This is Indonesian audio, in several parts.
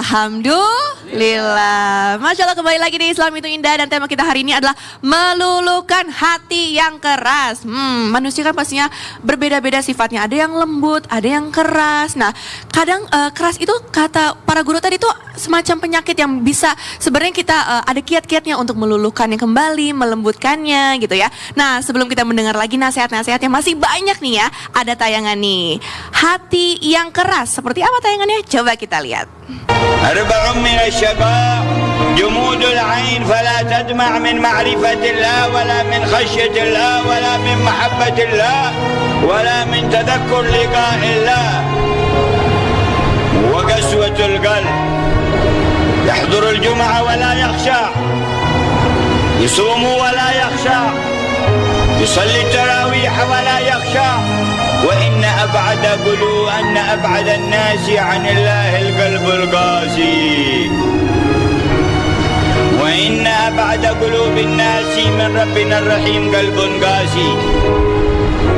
Alhamdulillah. Masya Allah, kembali lagi di Islam itu Indah. Dan tema kita hari ini adalah meluluhkan hati yang keras. Manusia kan pastinya berbeda-beda sifatnya. Ada yang lembut, ada yang keras. Nah, kadang keras itu kata para guru tadi itu semacam penyakit yang bisa sebenarnya kita ada kiat-kiatnya untuk meluluhkannya kembali, melembutkannya gitu ya. Nah, sebelum kita mendengar lagi nasihat-nasihat yang masih banyak nih ya, ada tayangan nih. Hati yang keras. Seperti apa tayangannya? Coba kita lihat. أربع من الشقاء جمود العين فلا تدمع من معرفة الله ولا من خشية الله ولا من محبة الله ولا من تذكر لقاء الله وقسوة القلب يحضر الجمعة ولا يخشع يصوم ولا يخشع يصلي التراويح ولا يخشع وإن أبعد الناس عن الله القلب القاسي وإن أبعد قلوب الناس من ربنا الرحيم قلب قاسي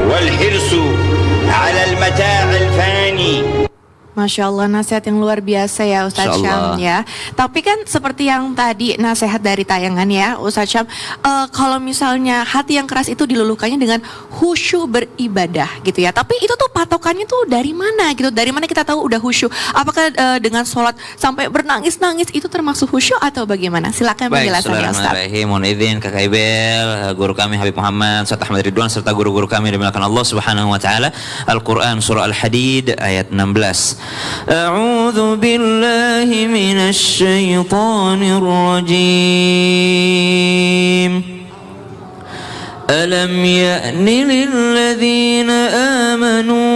والحرص على المتاع الفاني. Masya Allah, nasihat yang luar biasa ya Ustadz Syam ya. Tapi kan seperti yang tadi nasihat dari tayangan ya Ustadz Syam, kalau misalnya hati yang keras itu diluluhkannya dengan khusyuk beribadah gitu ya. Tapi itu tuh patokannya tuh dari mana gitu? Dari mana kita tahu udah khusyuk? Apakah dengan sholat sampai bernangis-nangis itu termasuk khusyuk atau bagaimana? Silakan penjelasannya Ustadz. Baik, mohon izin Kakak Ibel, guru kami Habib Muhammad, Ustadz Ahmad Ridwan serta guru-guru kami dimuliakan Allah Subhanahu wa taala. Al-Qur'an surah Al-Hadid ayat 16. أعوذ بالله من الشيطان الرجيم ألم يأن للذين آمنوا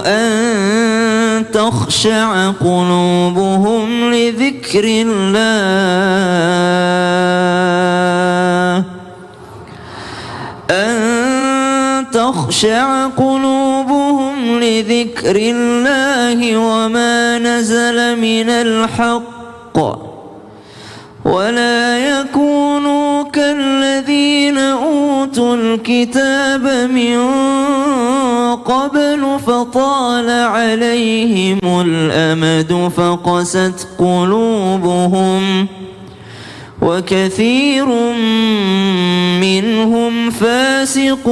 أن تخشع قلوبهم لذكر الله تخشع قلوبهم لذكر الله وما نزل من الحق ولا يكونوا كالذين أوتوا الكتاب من قبل فطال عليهم الأمد فقست قلوبهم وكثير منهم فاسقون.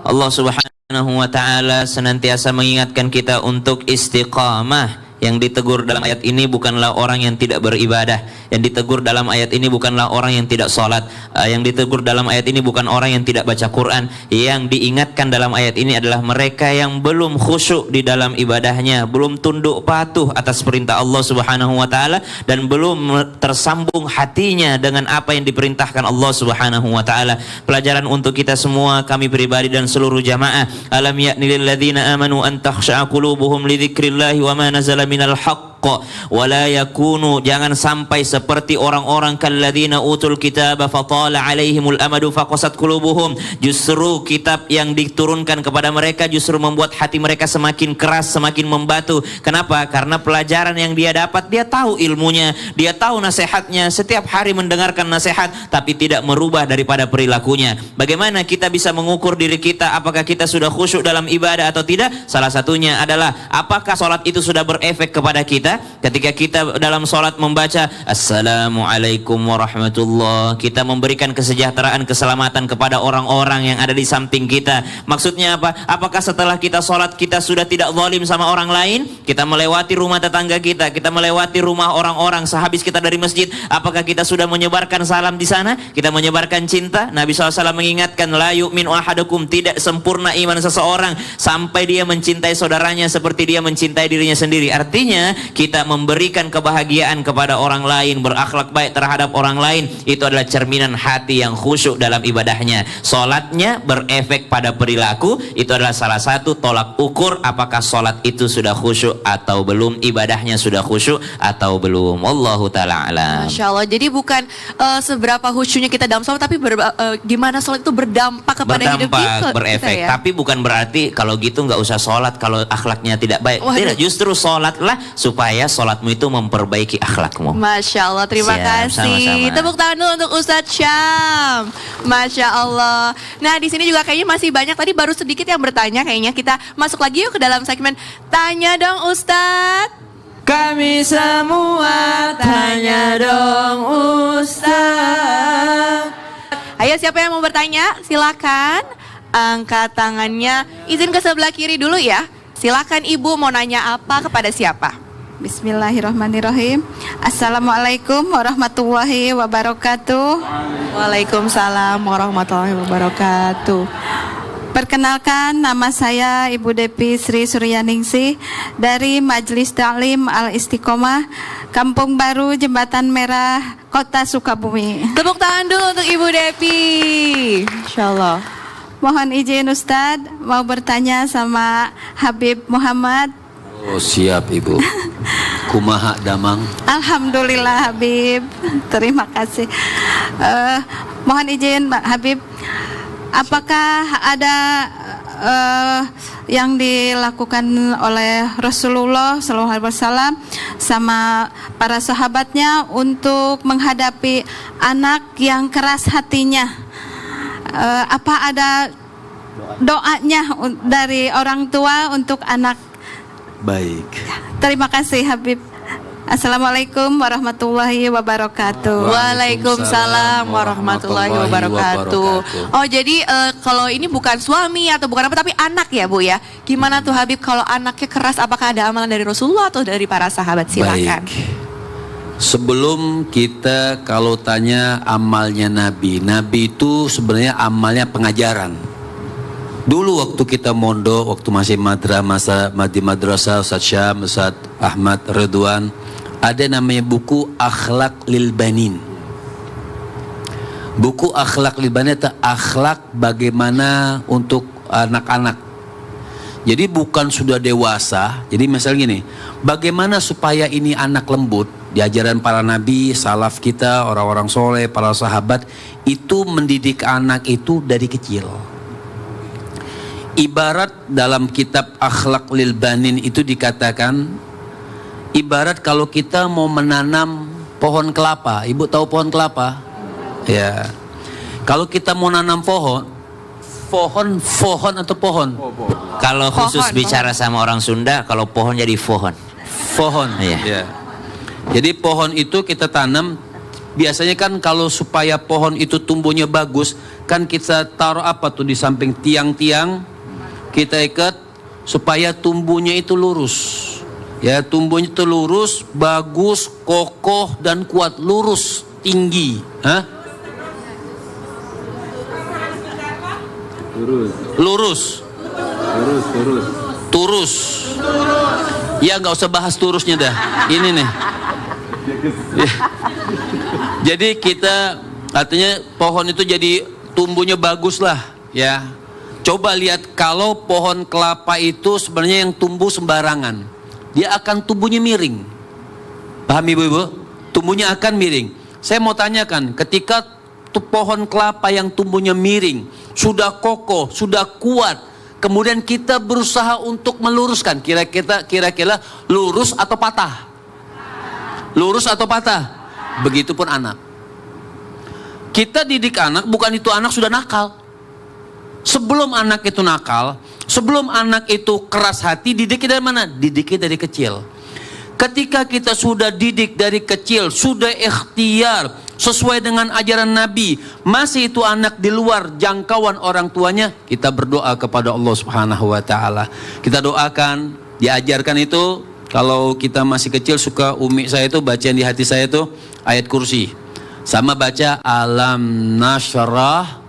Allah Subhanahu wa taala senantiasa mengingatkan kita untuk istiqamah. Yang ditegur dalam ayat ini bukanlah orang yang tidak beribadah. Yang ditegur dalam ayat ini bukanlah orang yang tidak sholat. Yang ditegur dalam ayat ini bukan orang yang tidak baca Quran. Yang diingatkan dalam ayat ini adalah mereka yang belum khusyuk di dalam ibadahnya, belum tunduk patuh atas perintah Allah Subhanahu wa taala, dan belum tersambung hatinya dengan apa yang diperintahkan Allah Subhanahu wa taala. Pelajaran untuk kita semua, kami pribadi dan seluruh jamaah. Alam ya'ni lil ladzina amanu an takhsha'a qulubuhum li dzikrillahi wa ma nazala minal haqq wala yakunu, jangan sampai seperti orang-orang kalladzina utul kitaba fatala alaihimul amadu faqasat qulubuhum. Justru kitab yang diturunkan kepada mereka justru membuat hati mereka semakin keras, semakin membatu. Kenapa? Karena pelajaran yang dia dapat, dia tahu ilmunya, dia tahu nasihatnya, setiap hari mendengarkan nasihat tapi tidak merubah daripada perilakunya. Bagaimana kita bisa mengukur diri kita apakah kita sudah khusyuk dalam ibadah atau tidak? Salah satunya adalah apakah sholat itu sudah berefek kepada kita. Ketika kita dalam sholat membaca Assalamualaikum warahmatullah, kita memberikan kesejahteraan, keselamatan kepada orang-orang yang ada di samping kita. Maksudnya apa? Apakah setelah kita sholat kita sudah tidak zalim sama orang lain? Kita melewati rumah tetangga kita, kita melewati rumah orang-orang sehabis kita dari masjid, apakah kita sudah menyebarkan salam di sana? Kita menyebarkan cinta? Nabi SAW mengingatkan, la yu'minu ahadukum, tidak sempurna iman seseorang sampai dia mencintai saudaranya seperti dia mencintai dirinya sendiri. Artinya kita memberikan kebahagiaan kepada orang lain, berakhlak baik terhadap orang lain, itu adalah cerminan hati yang khusyuk dalam ibadahnya. Sholatnya berefek pada perilaku, itu adalah salah satu tolak ukur apakah sholat itu sudah khusyuk atau belum, ibadahnya sudah khusyuk atau belum. Wallahu ta'ala alam. Masya Allah, jadi bukan seberapa khusyuknya kita dalam sholat, tapi gimana sholat itu berdampak kepada hidup kita, berefek ya? Tapi bukan berarti kalau gitu nggak usah sholat kalau akhlaknya tidak baik. Tidak, justru sholatlah supaya supaya sholatmu itu memperbaiki akhlakmu. Masya Allah, terima Siap, kasih. sama-sama. Tepuk tangan dulu untuk Ustadz Syam. Masya Allah. Nah, di sini juga kayaknya masih banyak. Tadi baru sedikit yang bertanya. Kayaknya kita masuk lagi yuk ke dalam segmen Tanya Dong Ustadz. Kami semua tanya dong Ustaz. Ayo, siapa yang mau bertanya? Silakan angkat tangannya. Izin ke sebelah kiri dulu ya. Silakan Ibu, mau nanya apa kepada siapa? Bismillahirrahmanirrahim. Assalamualaikum warahmatullahi wabarakatuh. Waalaikumsalam warahmatullahi wabarakatuh. Perkenalkan, nama saya Ibu Depi Sri Suryaningsih dari Majelis Ta'lim Al-Istiqomah, Kampung Baru, Jembatan Merah, Kota Sukabumi. Tepuk tangan dulu untuk Ibu Depi. Insyaallah. Mohon izin Ustadz, mau bertanya sama Habib Muhammad. Oh siap Ibu. Kumaha damang. Alhamdulillah Habib, terima kasih. Mohon izin Pak Habib, apakah ada yang dilakukan oleh Rasulullah SAW sama para sahabatnya untuk menghadapi anak yang keras hatinya? Apa ada doanya dari orang tua untuk anak? Baik. Terima kasih Habib. Assalamualaikum warahmatullahi wabarakatuh. Waalaikumsalam warahmatullahi wabarakatuh. Oh, jadi kalau ini bukan suami atau bukan apa, tapi anak ya Bu ya. Gimana tuh Habib kalau anaknya keras, apakah ada amalan dari Rasulullah atau dari para sahabat? Silakan. Baik. Sebelum kita kalau tanya amalnya Nabi, Nabi itu sebenarnya amalnya pengajaran. Dulu waktu kita mondok, waktu masih madrasah Ustaz Syam, Ustaz Ahmad Ridwan, ada namanya buku Akhlak lil Banin. Buku Akhlak lil Banin itu akhlak bagaimana untuk anak-anak. Jadi bukan sudah dewasa. Jadi misalnya gini, bagaimana supaya ini anak lembut? Di ajaran para nabi, salaf kita, orang-orang soleh, para sahabat, itu mendidik anak itu dari kecil. Ibarat dalam kitab Akhlak lil Banin itu dikatakan, ibarat kalau kita mau menanam pohon kelapa. Ibu tahu pohon kelapa? Ya. Kalau kita mau nanam pohon atau pohon? Kalau khusus bicara sama orang Sunda, kalau pohon jadi pohon. Pohon. Iya. Ya. Jadi pohon itu kita tanam. Biasanya kan kalau supaya pohon itu tumbuhnya bagus, kan kita taruh apa tuh di samping tiang-tiang, kita ikat supaya tumbuhnya itu lurus. Ya, tumbuhnya itu lurus, bagus, kokoh dan kuat, lurus, tinggi. Hah? Lurus. Turus. Ya nggak usah bahas turusnya dah. Ini nih. Ya. Jadi kita artinya pohon itu jadi tumbuhnya bagus lah, ya. Coba lihat kalau pohon kelapa itu sebenarnya yang tumbuh sembarangan, dia akan tumbuhnya miring. Paham ibu-ibu? Tumbuhnya akan miring. Saya mau tanyakan, ketika pohon kelapa yang tumbuhnya miring, sudah kokoh, sudah kuat, kemudian kita berusaha untuk meluruskan, kira-kira lurus atau patah? Lurus atau patah? Begitupun anak. Kita didik anak, bukan itu anak sudah nakal. Sebelum anak itu nakal, sebelum anak itu keras hati, didiknya dari mana? Didiknya dari kecil. Ketika kita sudah didik dari kecil, sudah ikhtiar sesuai dengan ajaran Nabi, masih itu anak di luar jangkauan orang tuanya, kita berdoa kepada Allah Subhanahu wa taala. Kita doakan, diajarkan itu. Kalau kita masih kecil, suka umi saya itu bacaan di hati saya itu ayat kursi, sama baca alam nasyrah.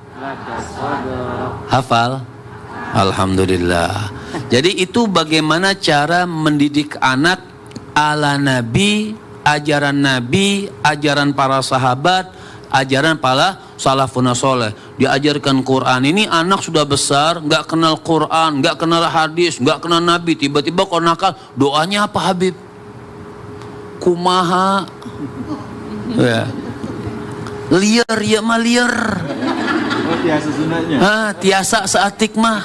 Hafal? Alhamdulillah. Jadi itu bagaimana cara mendidik anak ala Nabi, ajaran para sahabat, ajaran para salafun soleh. Diajarkan Quran. Ini anak sudah besar, nggak kenal Quran, nggak kenal hadis, nggak kenal Nabi. Tiba-tiba kok nakal, doanya apa Habib? Kumaha? Ya. Liar ya mah liar. Oh, tiasa sunatnya. Tiasa seatik mah.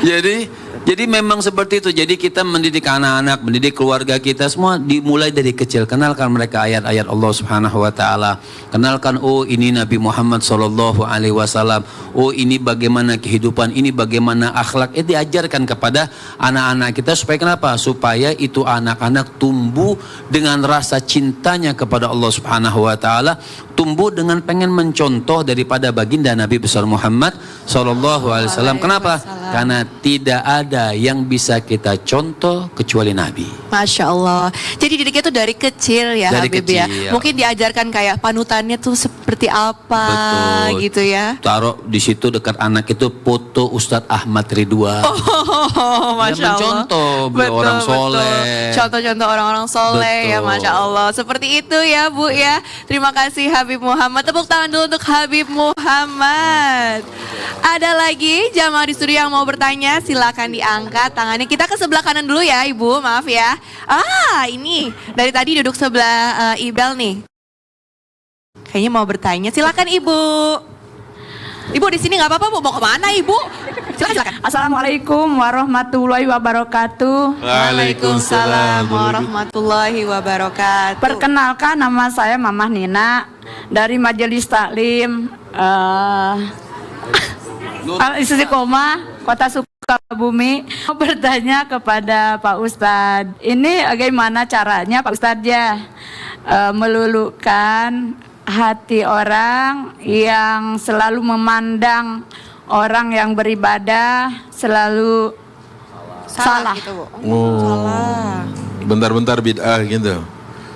Jadi Jadi memang seperti itu. Jadi kita mendidik anak-anak, mendidik keluarga kita semua dimulai dari kecil. Kenalkan mereka ayat-ayat Allah Subhanahu wa taala. Kenalkan, oh ini Nabi Muhammad sallallahu alaihi wasallam. Oh ini bagaimana kehidupan, ini bagaimana akhlak. Diajarkan kepada anak-anak kita supaya kenapa? Supaya itu anak-anak tumbuh dengan rasa cintanya kepada Allah Subhanahu wa taala, tumbuh dengan pengen mencontoh daripada baginda Nabi besar Muhammad sallallahu alaihi wasallam. Kenapa? Karena tidak ada yang bisa kita contoh kecuali Nabi. Masya Allah. Jadi didiknya tuh dari kecil ya Dari Habib ya. kecil. Mungkin diajarkan kayak panutannya tuh seperti apa Betul. gitu ya. Taruh di situ dekat anak itu foto Ustadz Ahmad Ridwan. Oh, Masya Allah. mencontoh beliau orang soleh. Contoh-contoh orang-orang soleh ya, Betul. Masya Allah. Seperti itu ya Bu ya. Terima kasih Habib Muhammad. Tepuk tangan dulu untuk Habib Muhammad. Ada lagi jamaah di studio yang mau bertanya, silakan diangkat tangannya. Kita ke sebelah kanan dulu ya Ibu, maaf ya. Ini dari tadi duduk sebelah Ibel nih. Kayaknya mau bertanya, silakan Ibu. Ibu di sini nggak apa-apa Bu, mau kemana Ibu? Silakan. Assalamualaikum warahmatullahi wabarakatuh. Waalaikumsalam warahmatullahi wabarakatuh. Perkenalkan, nama saya Mamah Nina dari Majelis Taklim Al-Istiqomah Kota Sukabumi. Mau bertanya kepada Pak Ustadz, ini bagaimana caranya Pak Ustadz ya meluluhkan hati orang yang selalu memandang orang yang beribadah selalu salah. Gitu, Bu. Oh, Salah. bentar-bentar bid'ah gitu.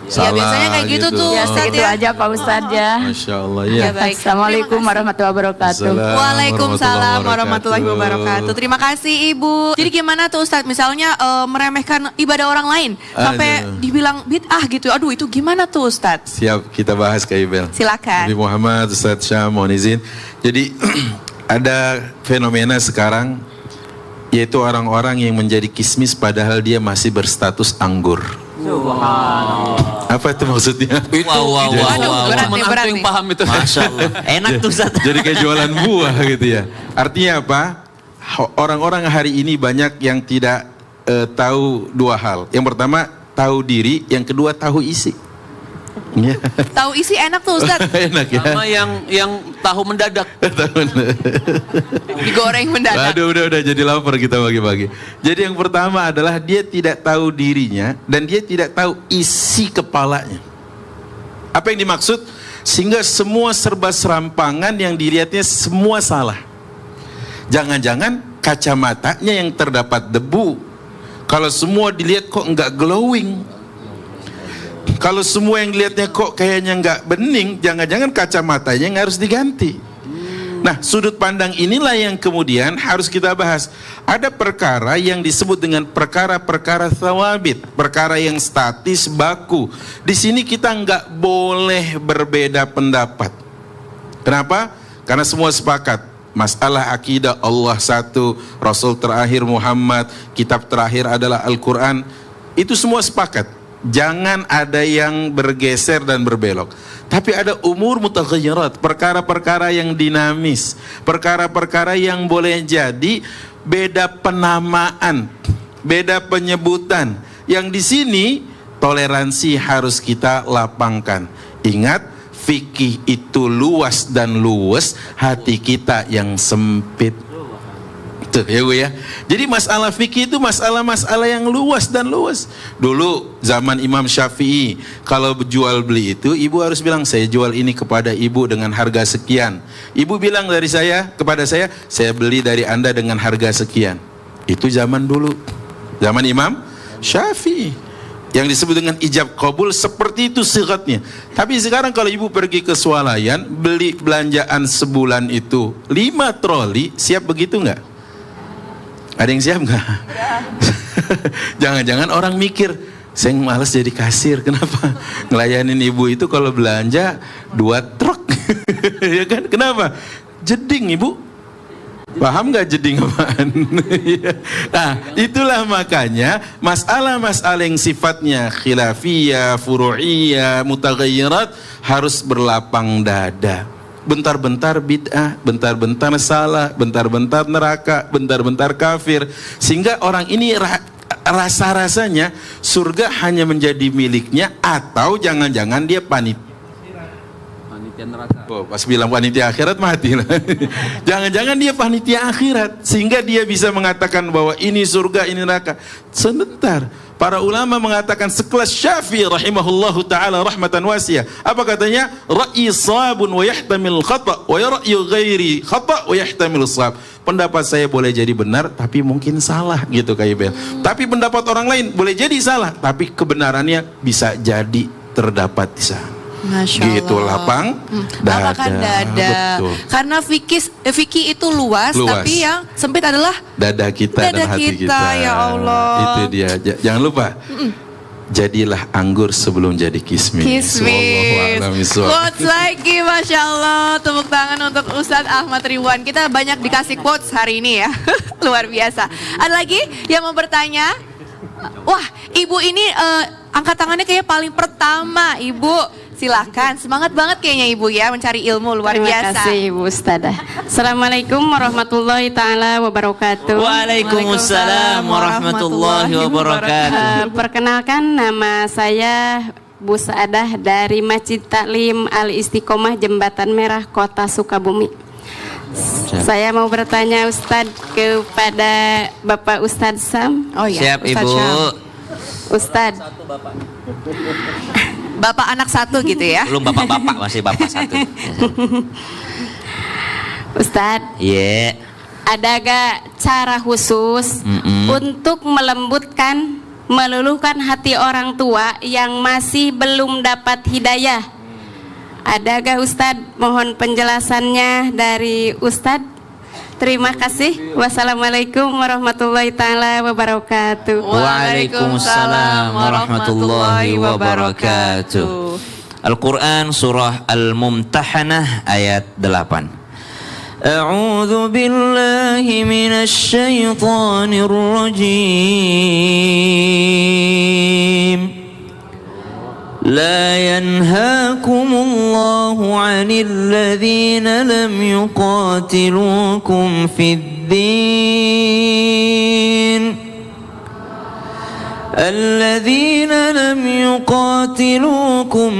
Ya biasanya kayak gitu tuh Ya Ustadz segitu ya. aja Pak Ustadz ya. Masya Allah Ya, ya. baik. Assalamualaikum Terima kasih. warahmatullahi wabarakatuh. Waalaikumsalam warahmatullahi wabarakatuh. Terima kasih Ibu. Jadi gimana tuh Ustadz misalnya meremehkan ibadah orang lain sampai Aduh. dibilang bid'ah gitu. Aduh itu gimana tuh Ustadz? Siap, kita bahas Kak Ibel. Silakan. Nabi Muhammad, Ustadz Syam, mohon izin. Jadi ada fenomena sekarang, yaitu orang-orang yang menjadi kismis padahal dia masih berstatus anggur. Apa itu maksudnya? Wow. Aduh, berat Cuman nih, aku berat yang nih. paham itu. Masya Allah. Enak tuh Ustaz. Jadi kayak jualan buah gitu ya. Artinya apa? Orang-orang hari ini banyak yang tidak tahu dua hal. Yang pertama tahu diri, yang kedua tahu isi. Ya. Tahu isi enak tuh Ustadz. Enak ya. Sama yang tahu mendadak. Digoreng mendadak. Aduh, udah jadi lapar kita bagi-bagi. Jadi yang pertama adalah dia tidak tahu dirinya dan dia tidak tahu isi kepalanya. Apa yang dimaksud? Sehingga semua serba serampangan yang dilihatnya semua salah. Jangan-jangan kacamatanya yang terdapat debu. Kalau semua dilihat kok enggak glowing. Kalau semua yang dilihatnya kok kayaknya enggak bening, jangan-jangan kacamatanya yang harus diganti. Nah, sudut pandang inilah yang kemudian harus kita bahas. Ada perkara yang disebut dengan perkara-perkara thawabit, perkara yang statis, baku. Di sini kita enggak boleh berbeda pendapat. Kenapa? Karena semua sepakat. Masalah akidah Allah satu, Rasul terakhir Muhammad, kitab terakhir adalah Al-Quran. Itu semua sepakat. Jangan ada yang bergeser dan berbelok. Tapi ada umur mutaghayyirat, perkara-perkara yang dinamis, perkara-perkara yang boleh jadi beda penamaan, beda penyebutan. Yang di sini toleransi harus kita lapangkan. Ingat, fikih itu luas dan luwes, hati kita yang sempit. Tuh ya Bu ya. Jadi masalah fikih itu masalah-masalah yang luas dan luas. Dulu zaman Imam Syafi'i, kalau jual beli itu ibu harus bilang, saya jual ini kepada ibu dengan harga sekian. Ibu bilang dari saya kepada saya beli dari Anda dengan harga sekian. Itu zaman dulu. Zaman Imam Syafi'i. Yang disebut dengan ijab qabul, seperti itu sigatnya. Tapi sekarang kalau ibu pergi ke swalayan, beli belanjaan sebulan itu 5 troli, siap begitu nggak? Ada yang siap nggak? Jangan-jangan orang mikir, saya malas jadi kasir. Kenapa? Ngelayanin ibu itu kalau belanja 2 truk. Ya kan? Kenapa? Jeding ibu. Paham nggak jeding apaan? Nah, itulah makanya masalah-masalah yang sifatnya khilafiyah, furu'iyah, mutaghayyirat harus berlapang dada. bentar-bentar bid'ah, bentar-bentar salah, bentar-bentar neraka, bentar-bentar kafir, sehingga orang ini rasa-rasanya surga hanya menjadi miliknya, atau jangan-jangan dia panitia neraka. Oh, pas bilang panitia akhirat mati lah. Jangan-jangan dia panitia akhirat sehingga dia bisa mengatakan bahwa ini surga, ini neraka. Sebentar, para ulama mengatakan sekelas Syafi'i rahimahullahu taala rahmatan wasi'ah. Apa katanya? Ra'yi sabun wa yahtamil khata' wa ra'yu ghairi khata' wa yahtamil shawab. Pendapat saya boleh jadi benar tapi mungkin salah gitu Kak Ibel. Tapi pendapat orang lain boleh jadi salah tapi kebenarannya bisa jadi terdapat di sana. Masya Allah. Gitu lapang dada. Lapangkan dada. Betul. Karena fikih itu luas, tapi yang sempit adalah dada kita dan hati kita. Ya Allah. Itu dia. Jangan lupa. Jadilah anggur sebelum jadi kismis. Quotes lagi, Masya Allah. Tepuk tangan untuk Ustadz Ahmad Ridwan. Kita banyak dikasih quotes hari ini ya. Luar biasa. Ada lagi yang mau bertanya? Wah, Ibu ini angkat tangannya kayak paling pertama, Ibu. Silahkan, semangat banget kayaknya Ibu ya mencari ilmu, luar biasa. Terima kasih Ibu Ustadzah. Assalamualaikum warahmatullahi taala wabarakatuh. Waalaikumsalam warahmatullahi wabarakatuh. Perkenalkan, nama saya Bu Saadah dari Masjid Taklim Al Istiqomah Jembatan Merah Kota Sukabumi. Saya mau bertanya Ustadz kepada Bapak Ustadz Sam. Oh iya, Siap Ibu. Ustadz. Bapak anak satu gitu ya. Belum bapak-bapak, masih bapak satu. Ustadz. Iya. Ada gak cara khusus untuk melembutkan, meluluhkan hati orang tua yang masih belum dapat hidayah? Ada gak Ustadz? Mohon penjelasannya dari Ustadz. Terima kasih. Wassalamualaikum warahmatullahi taala wabarakatuh. Waalaikumsalam warahmatullahi wabarakatuh. Al-Quran surah Al-Mumtahanah ayat 8. A'udzu billahi minasy syaithanir rajim. لا ينهاكم الله عن الذين لم يقاتلوكم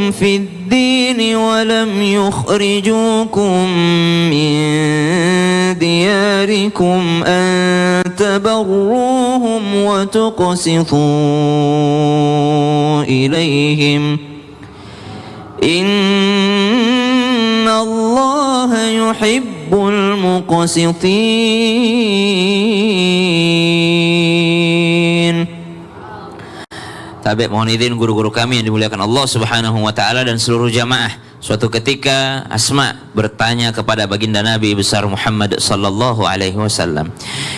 في الدين ولم يخرجوكم من دياركم أن تبروهم وتقسطوا إليهم إن الله يحب المقسطين. Tabi, mohon izin guru-guru kami yang dimuliakan Allah Subhanahu wa taala dan seluruh jamaah. Suatu ketika Asma bertanya kepada baginda Nabi besar Muhammad sallallahu alaihi wasallam,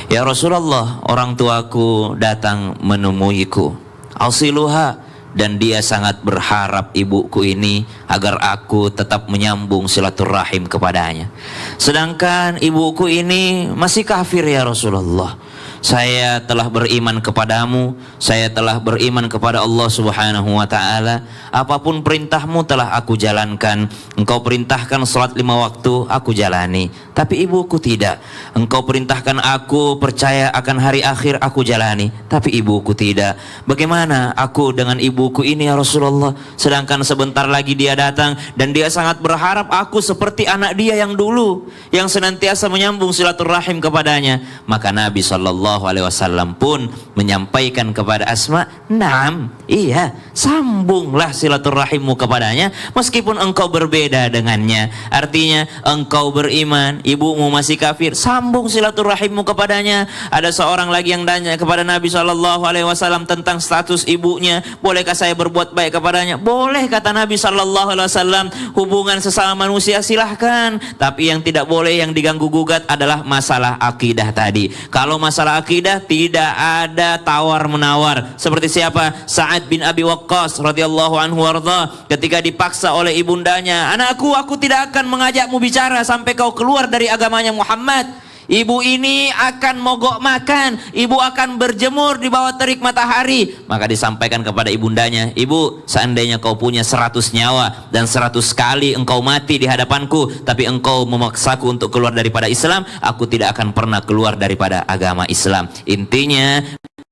"Ya Rasulullah, orang tuaku datang menemuiku. Asiluha, dan dia sangat berharap ibuku ini agar aku tetap menyambung silaturahim kepadanya. Sedangkan ibuku ini masih kafir ya Rasulullah. Saya telah beriman kepadamu, saya telah beriman kepada Allah Subhanahu wa taala. Apapun perintahmu telah aku jalankan. Engkau perintahkan salat 5 waktu, aku jalani. Tapi ibuku tidak. Engkau perintahkan aku percaya akan hari akhir, aku jalani. Tapi ibuku tidak. Bagaimana aku dengan ibuku ini ya Rasulullah? Sedangkan sebentar lagi dia datang dan dia sangat berharap aku seperti anak dia yang dulu, yang senantiasa menyambung silaturahim kepadanya." Maka Nabi sallallahu alaihi wasallam pun menyampaikan kepada Asma, "Naam, iya, sambunglah silaturahimmu kepadanya meskipun engkau berbeda dengannya." Artinya engkau beriman, ibumu masih kafir, sambung silaturahimmu kepadanya. Ada seorang lagi yang tanya kepada Nabi sallallahu alaihi wasallam tentang status ibunya, "Bolehkah saya berbuat baik kepadanya?" "Boleh," kata Nabi sallallahu alaihi wasallam. "Hubungan sesama manusia silahkan, tapi yang tidak boleh, yang diganggu gugat adalah masalah akidah tadi." Kalau masalah akidah tidak ada tawar menawar. Seperti siapa? Sa'ad bin Abi Waqqas radhiyallahu anhu warda, ketika dipaksa oleh ibundanya, "Anakku, aku tidak akan mengajakmu bicara sampai kau keluar dari agamanya Muhammad." Ibu ini akan mogok makan, ibu akan berjemur di bawah terik matahari. Maka disampaikan kepada ibundanya, ibu, seandainya kau punya 100 nyawa dan 100 kali engkau mati di hadapanku, tapi engkau memaksaku untuk keluar daripada Islam, aku tidak akan pernah keluar daripada agama Islam. Intinya,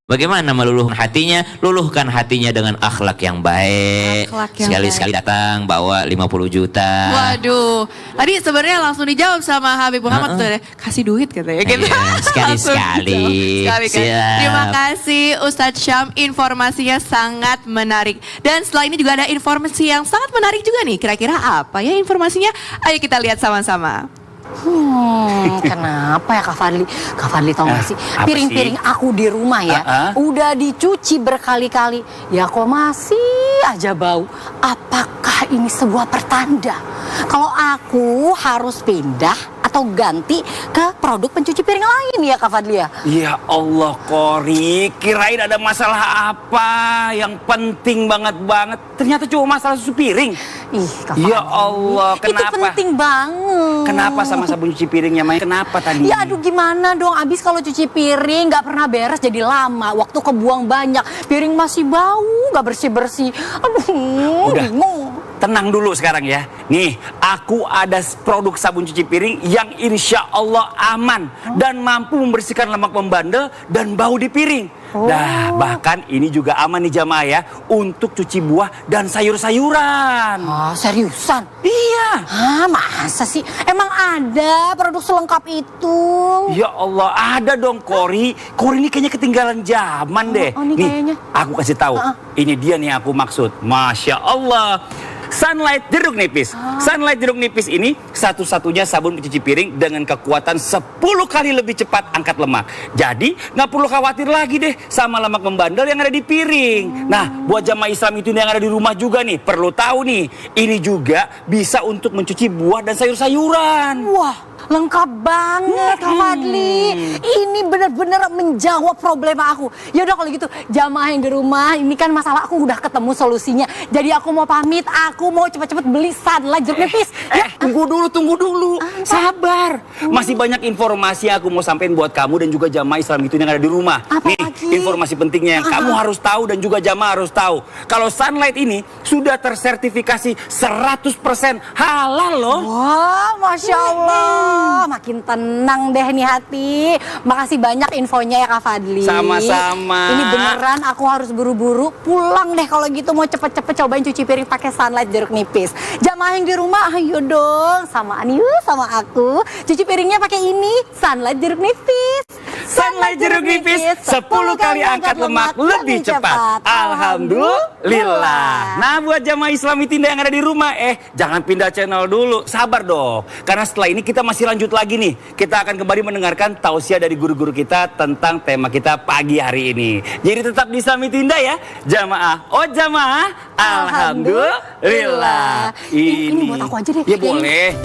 bagaimana meluluhkan hatinya? Luluhkan hatinya dengan akhlak yang baik. Sekali-sekali datang bawa 50 juta. Waduh, tadi sebenarnya langsung dijawab sama Habib Muhammad tuh, kasih duit katanya gitu. Iya, sekali-sekali. Siap. Terima kasih Ustadz Syam, informasinya sangat menarik. Dan setelah ini juga ada informasi yang sangat menarik juga nih. Kira-kira apa ya informasinya? Ayo kita lihat sama-sama. Kenapa ya Kak Fadli? Kak Fadli tau gak sih, piring-piring aku di rumah ya udah dicuci berkali-kali, ya kok masih aja bau. Apakah ini sebuah pertanda kalau aku harus pindah atau ganti ke produk pencuci piring lain ya Kak Fadli ya? Ya Allah Kori, kirain ada masalah apa yang penting banget. Ternyata cuma masalah susu piring. Ih Kak Fadli, ya Allah, kenapa? itu penting banget. Kenapa sama sabun cuci piringnya main? Kenapa tadi? Ya aduh gimana dong, abis kalau cuci piring gak pernah beres jadi lama, waktu kebuang banyak, piring masih bau, gak bersih-bersih. Aduh, udah, bingung. Tenang dulu sekarang ya. Nih, aku ada produk sabun cuci piring yang insya Allah aman dan mampu membersihkan lemak membandel dan bau di piring. Nah, bahkan ini juga aman nih jamaah ya, untuk cuci buah dan sayur-sayuran. Seriusan? Iya. Masa sih? Emang ada produk selengkap itu? Ya Allah, ada dong Kori. Kori ini kayaknya ketinggalan zaman deh. Nih, kayaknya. Aku kasih tahu. Ini dia nih aku maksud. Masya Allah. Sunlight jeruk nipis. Sunlight jeruk nipis ini satu-satunya sabun pencuci piring dengan kekuatan 10 kali lebih cepat angkat lemak. Jadi nggak perlu khawatir lagi deh sama lemak membandel yang ada di piring. Nah, buat jamaah Islam itu yang ada di rumah juga nih, perlu tahu nih, ini juga bisa untuk mencuci buah dan sayur-sayuran. Wah, lengkap banget Kak Fadli. Ini benar-benar menjawab problema aku. Ya udah kalau gitu, jamaah yang di rumah, ini kan masalah aku udah ketemu solusinya. Jadi aku mau pamit, aku mau cepet-cepet beli Sunlight jeruk nipis. Tunggu dulu. Sabar. Masih banyak informasi yang aku mau sampaikan buat kamu dan juga jamaah Islam itu yang ada di rumah. Nih, informasi pentingnya yang kamu harus tahu dan juga jamaah harus tahu. Kalau Sunlight ini sudah tersertifikasi 100% halal loh. Wah, Masya Allah. Makin tenang deh nih hati. Makasih banyak infonya ya Kak Fadli. Sama-sama. Ini beneran aku harus buru-buru pulang deh kalau gitu, mau cepet-cepet cobain cuci piring pakai Sunlight jeruk nipis. Jamaah yang di rumah, ayo dong samaan yuk sama aku. Cuci piringnya pakai ini, Sunlight jeruk nipis. Sunlight jeruk nipis 10 kali angkat lemak lebih cepat. Alhamdulillah. Nah, buat jamaah Islami Tinda yang ada di rumah, jangan pindah channel dulu. Sabar dong. Karena setelah ini kita masih lanjut lagi nih. Kita akan kembali mendengarkan tausiah dari guru-guru kita tentang tema kita pagi hari ini. Jadi tetap di Islami Tinda ya, jamaah. Oh jamaah, alhamdulillah. Ini buat aku aja deh. Ya boleh.